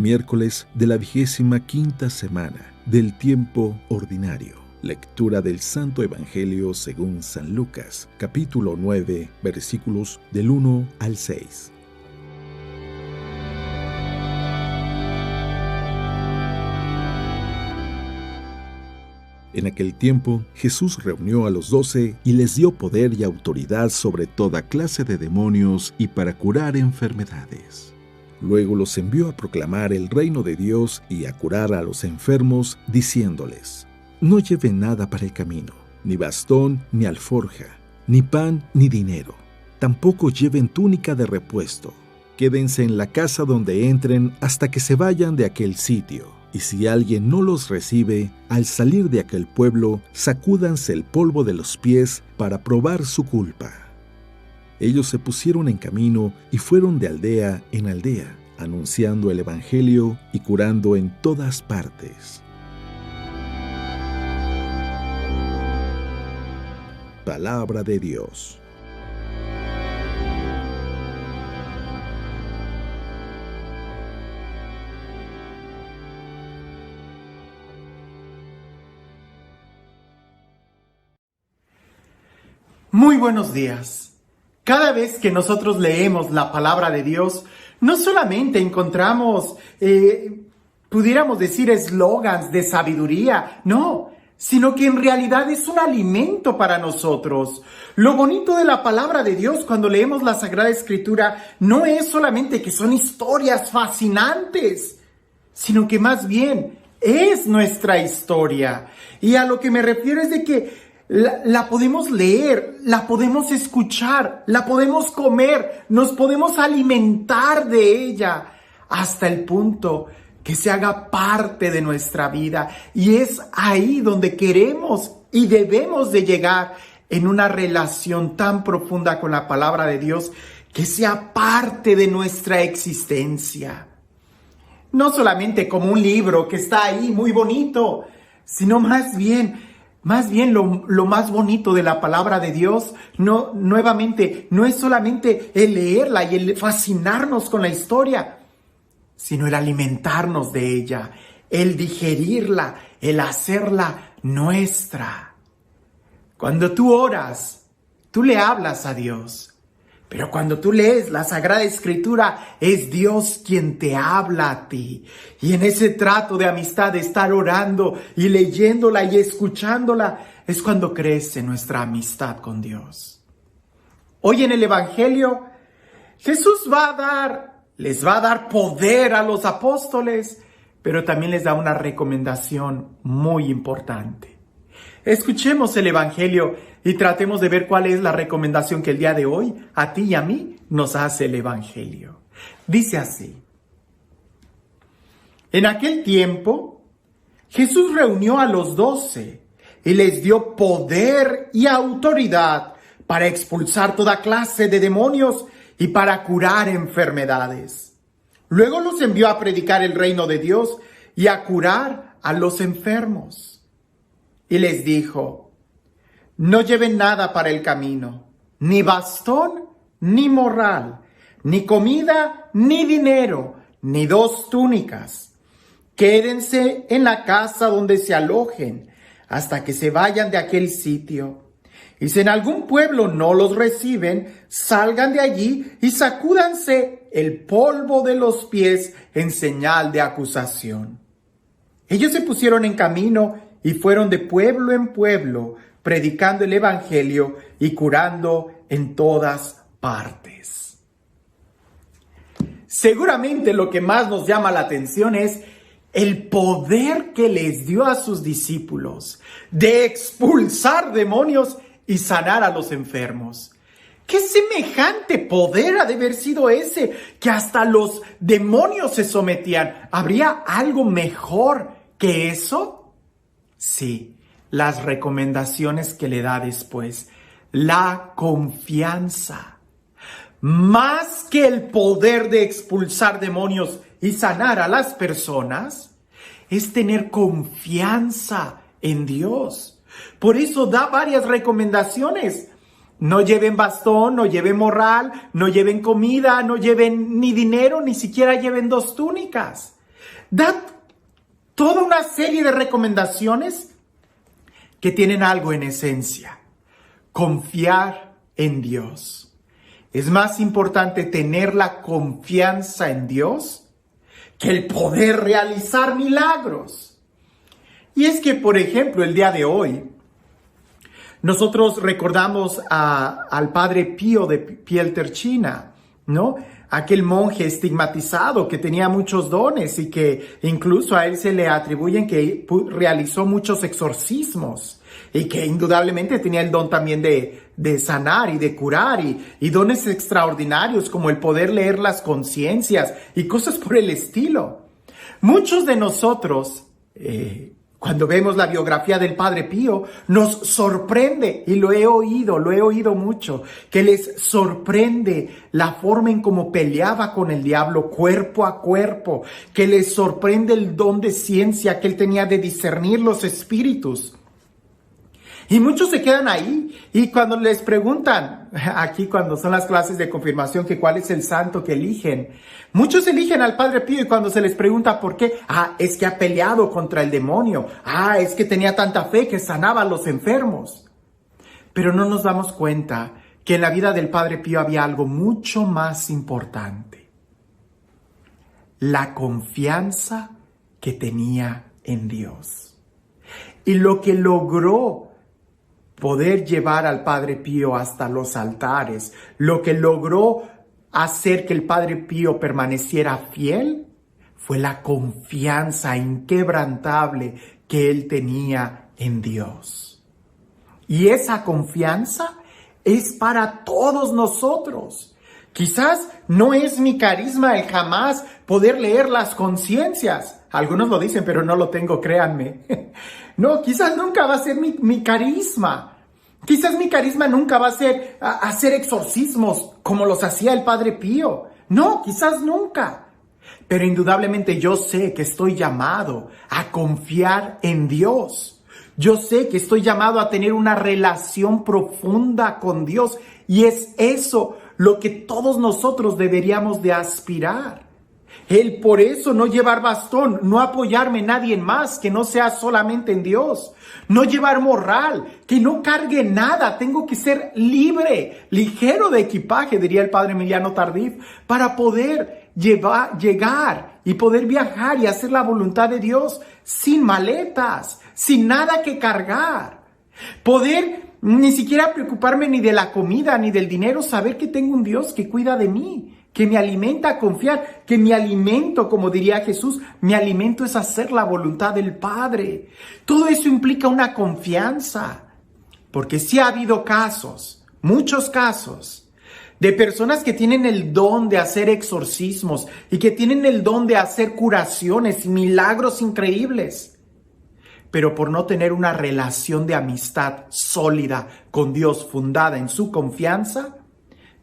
miércoles de la 25ª semana del tiempo ordinario. Lectura del Santo Evangelio según San Lucas, capítulo 9, versículos del 1 al 6. En aquel tiempo, Jesús reunió a los 12 y les dio poder y autoridad sobre toda clase de demonios y para curar enfermedades. Luego los envió a proclamar el reino de Dios y a curar a los enfermos, diciéndoles: No lleven nada para el camino, ni bastón, ni alforja, ni pan, ni dinero. Tampoco lleven túnica de repuesto. Quédense en la casa donde entren hasta que se vayan de aquel sitio. Y si alguien no los recibe, al salir de aquel pueblo, sacúdanse el polvo de los pies para probar su culpa. Ellos se pusieron en camino y fueron de aldea en aldea, anunciando el Evangelio y curando en todas partes. Palabra de Dios. Muy buenos días. Cada vez que nosotros leemos la palabra de Dios, no solamente encontramos, pudiéramos decir, eslogans de sabiduría, no, sino que en realidad es un alimento para nosotros. Lo bonito de la palabra de Dios cuando leemos la Sagrada Escritura no es solamente que son historias fascinantes, sino que más bien es nuestra historia. Y a lo que me refiero es de que la podemos leer, la podemos escuchar, la podemos comer, nos podemos alimentar de ella hasta el punto que se haga parte de nuestra vida. Y es ahí donde queremos y debemos de llegar en una relación tan profunda con la palabra de Dios que sea parte de nuestra existencia. No solamente como un libro que está ahí muy bonito, sino más bien lo más bonito de la palabra de Dios, no es solamente el leerla y el fascinarnos con la historia, sino el alimentarnos de ella, el digerirla, el hacerla nuestra. Cuando tú oras, tú le hablas a Dios. Pero cuando tú lees la Sagrada Escritura, es Dios quien te habla a ti. Y en ese trato de amistad, de estar orando y leyéndola y escuchándola, es cuando crece nuestra amistad con Dios. Hoy en el Evangelio, Jesús les va a dar poder a los apóstoles, pero también les da una recomendación muy importante. Escuchemos el Evangelio y tratemos de ver cuál es la recomendación que el día de hoy a ti y a mí nos hace el Evangelio. Dice así: En aquel tiempo, Jesús reunió a los 12 y les dio poder y autoridad para expulsar toda clase de demonios y para curar enfermedades. Luego los envió a predicar el reino de Dios y a curar a los enfermos. Y les dijo: No lleven nada para el camino, ni bastón, ni morral, ni comida, ni dinero, ni 2 túnicas. Quédense en la casa donde se alojen, hasta que se vayan de aquel sitio. Y si en algún pueblo no los reciben, salgan de allí y sacúdanse el polvo de los pies en señal de acusación. Ellos se pusieron en camino y fueron de pueblo en pueblo, predicando el Evangelio y curando en todas partes. Seguramente lo que más nos llama la atención es el poder que les dio a sus discípulos de expulsar demonios y sanar a los enfermos. ¿Qué semejante poder ha de haber sido ese que hasta los demonios se sometían? ¿Habría algo mejor que eso? Sí, las recomendaciones que le da después. La confianza. Más que el poder de expulsar demonios y sanar a las personas, es tener confianza en Dios. Por eso da varias recomendaciones. No lleven bastón, no lleven morral, no lleven comida, no lleven ni dinero, ni siquiera lleven 2 túnicas. Da toda una serie de recomendaciones que tienen algo en esencia. Confiar en Dios. Es más importante tener la confianza en Dios que el poder realizar milagros. Y es que, por ejemplo, el día de hoy, nosotros recordamos al Padre Pío de Pietrelcina, ¿no? Aquel monje estigmatizado que tenía muchos dones y que incluso a él se le atribuyen que realizó muchos exorcismos y que indudablemente tenía el don también de sanar y de curar y dones extraordinarios como el poder leer las conciencias y cosas por el estilo. Muchos de nosotros, cuando vemos la biografía del Padre Pío, nos sorprende, y lo he oído mucho, que les sorprende la forma en cómo peleaba con el diablo cuerpo a cuerpo, que les sorprende el don de ciencia que él tenía de discernir los espíritus. Y muchos se quedan ahí, y cuando les preguntan, aquí cuando son las clases de confirmación, que cuál es el santo que eligen, muchos eligen al Padre Pío, y cuando se les pregunta por qué, es que ha peleado contra el demonio, es que tenía tanta fe que sanaba a los enfermos. Pero no nos damos cuenta que en la vida del Padre Pío había algo mucho más importante: la confianza que tenía en Dios. Y lo que logró poder llevar al Padre Pío hasta los altares, lo que logró hacer que el Padre Pío permaneciera fiel, fue la confianza inquebrantable que él tenía en Dios. Y esa confianza es para todos nosotros. Quizás no es mi carisma el jamás poder leer las conciencias. Algunos lo dicen, pero no lo tengo, créanme. No, quizás nunca va a ser mi carisma. Quizás mi carisma nunca va a ser hacer exorcismos como los hacía el Padre Pío. No, quizás nunca. Pero indudablemente yo sé que estoy llamado a confiar en Dios. Yo sé que estoy llamado a tener una relación profunda con Dios. Y es eso lo que todos nosotros deberíamos de aspirar. El por eso no llevar bastón, no apoyarme en nadie más que no sea solamente en Dios. No llevar morral, que no cargue nada. Tengo que ser libre, ligero de equipaje, diría el Padre Emiliano Tardif, para poder llegar y poder viajar y hacer la voluntad de Dios sin maletas, sin nada que cargar. Poder ni siquiera preocuparme ni de la comida ni del dinero, saber que tengo un Dios que cuida de mí, que me alimenta a confiar, que mi alimento, como diría Jesús, mi alimento es hacer la voluntad del Padre. Todo eso implica una confianza, porque sí ha habido casos, muchos casos, de personas que tienen el don de hacer exorcismos y que tienen el don de hacer curaciones y milagros increíbles, pero por no tener una relación de amistad sólida con Dios fundada en su confianza,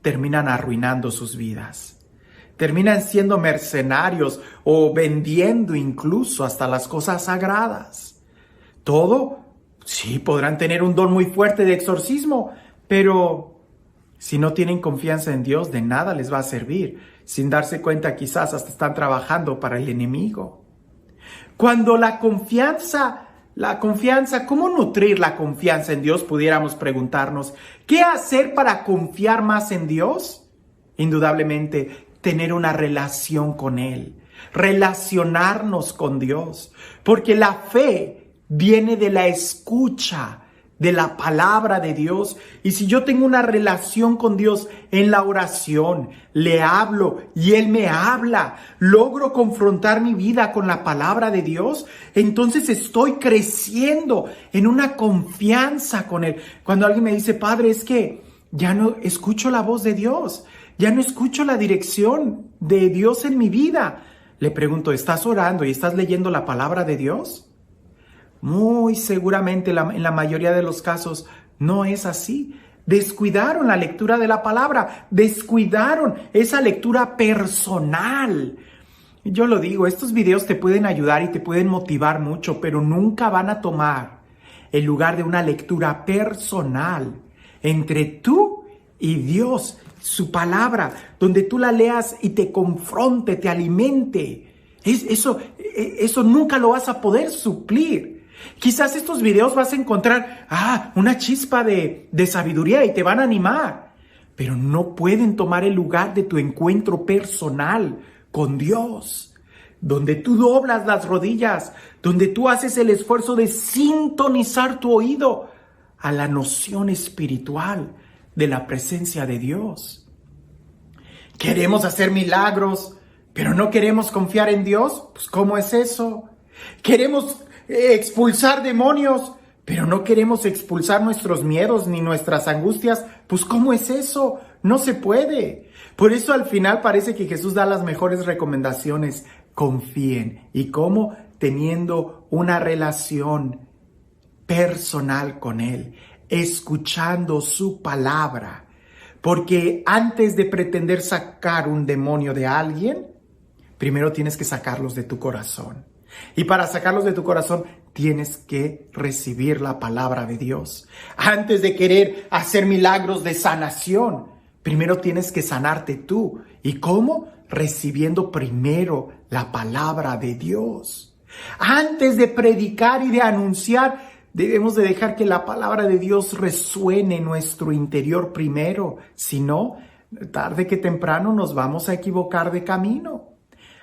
terminan arruinando sus vidas. Terminan siendo mercenarios o vendiendo incluso hasta las cosas sagradas. Todo, sí, podrán tener un don muy fuerte de exorcismo, pero si no tienen confianza en Dios, de nada les va a servir. Sin darse cuenta, quizás hasta están trabajando para el enemigo. Cuando la confianza, ¿cómo nutrir la confianza en Dios? Pudiéramos preguntarnos, ¿qué hacer para confiar más en Dios? Indudablemente, tener una relación con Él, relacionarnos con Dios, porque la fe viene de la escucha de la palabra de Dios. Y si yo tengo una relación con Dios en la oración, le hablo y Él me habla, logro confrontar mi vida con la palabra de Dios, entonces estoy creciendo en una confianza con Él. Cuando alguien me dice, Padre, es que ya no escucho la voz de Dios, ya no escucho la dirección de Dios en mi vida, le pregunto, ¿estás orando y estás leyendo la palabra de Dios? Muy seguramente en la mayoría de los casos no es así. Descuidaron la lectura de la palabra, descuidaron esa lectura personal. Yo lo digo, estos videos te pueden ayudar y te pueden motivar mucho, pero nunca van a tomar el lugar de una lectura personal entre tú y Dios, su palabra, donde tú la leas y te confronte, te alimente. Eso nunca lo vas a poder suplir. Quizás estos videos vas a encontrar una chispa de sabiduría y te van a animar, pero no pueden tomar el lugar de tu encuentro personal con Dios, donde tú doblas las rodillas, donde tú haces el esfuerzo de sintonizar tu oído a la noción espiritual de la presencia de Dios. Queremos hacer milagros, pero no queremos confiar en Dios. Pues, ¿cómo es eso? Queremos expulsar demonios, pero no queremos expulsar nuestros miedos ni nuestras angustias. Pues, ¿cómo es eso? No se puede. Por eso al final parece que Jesús da las mejores recomendaciones. Confíen. ¿Y cómo? Teniendo una relación personal con Él, escuchando su palabra. Porque antes de pretender sacar un demonio de alguien, primero tienes que sacarlos de tu corazón. Y para sacarlos de tu corazón, tienes que recibir la palabra de Dios. Antes de querer hacer milagros de sanación, primero tienes que sanarte tú. ¿Y cómo? Recibiendo primero la palabra de Dios. Antes de predicar y de anunciar, debemos de dejar que la palabra de Dios resuene en nuestro interior primero. Si no, tarde que temprano nos vamos a equivocar de camino.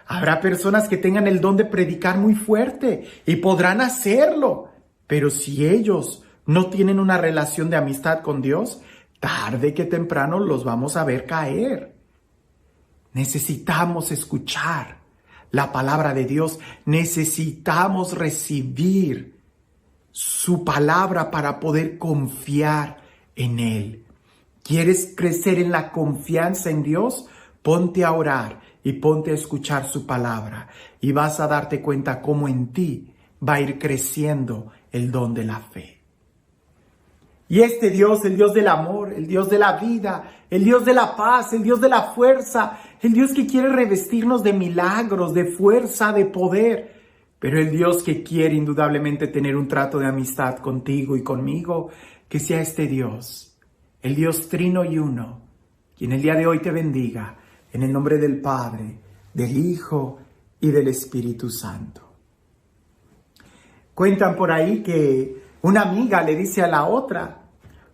Habrá personas que tengan el don de predicar muy fuerte y podrán hacerlo, pero si ellos no tienen una relación de amistad con Dios, tarde que temprano los vamos a ver caer. Necesitamos escuchar la palabra de Dios, necesitamos recibir su palabra para poder confiar en Él. ¿Quieres crecer en la confianza en Dios? Ponte a orar y ponte a escuchar su palabra y vas a darte cuenta cómo en ti va a ir creciendo el don de la fe. Y este Dios, el Dios del amor, el Dios de la vida, el Dios de la paz, el Dios de la fuerza, el Dios que quiere revestirnos de milagros, de fuerza, de poder, pero el Dios que quiere indudablemente tener un trato de amistad contigo y conmigo, que sea este Dios, el Dios trino y uno, quien el día de hoy te bendiga, en el nombre del Padre, del Hijo y del Espíritu Santo. Cuentan por ahí que una amiga le dice a la otra: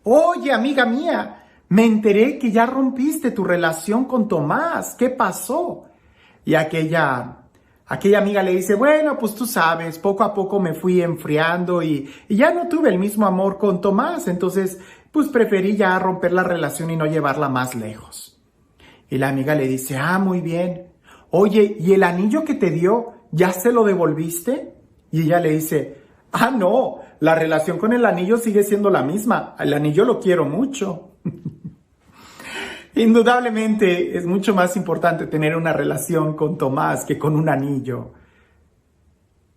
oye, amiga mía, me enteré que ya rompiste tu relación con Tomás. ¿Qué pasó? Y aquella amiga le dice: bueno, pues tú sabes, poco a poco me fui enfriando y ya no tuve el mismo amor con Tomás. Entonces, pues preferí ya romper la relación y no llevarla más lejos. Y la amiga le dice: muy bien. Oye, ¿y el anillo que te dio, ya se lo devolviste? Y ella le dice: no, la relación con el anillo sigue siendo la misma. El anillo lo quiero mucho. Indudablemente es mucho más importante tener una relación con Tomás que con un anillo.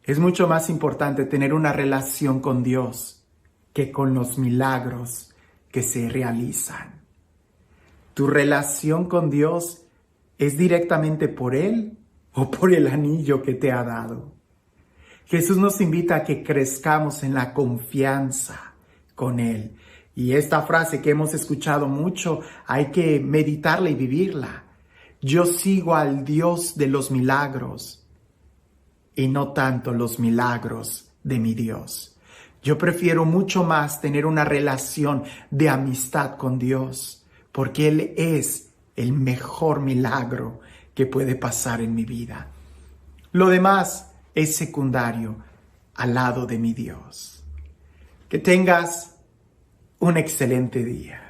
Es mucho más importante tener una relación con Dios que con los milagros que se realizan. ¿Tu relación con Dios es directamente por Él o por el anillo que te ha dado? Jesús nos invita a que crezcamos en la confianza con Él. Y esta frase que hemos escuchado mucho, hay que meditarla y vivirla. Yo sigo al Dios de los milagros y no tanto los milagros de mi Dios. Yo prefiero mucho más tener una relación de amistad con Dios, porque Él es el mejor milagro que puede pasar en mi vida. Lo demás es secundario al lado de mi Dios. Que tengas un excelente día.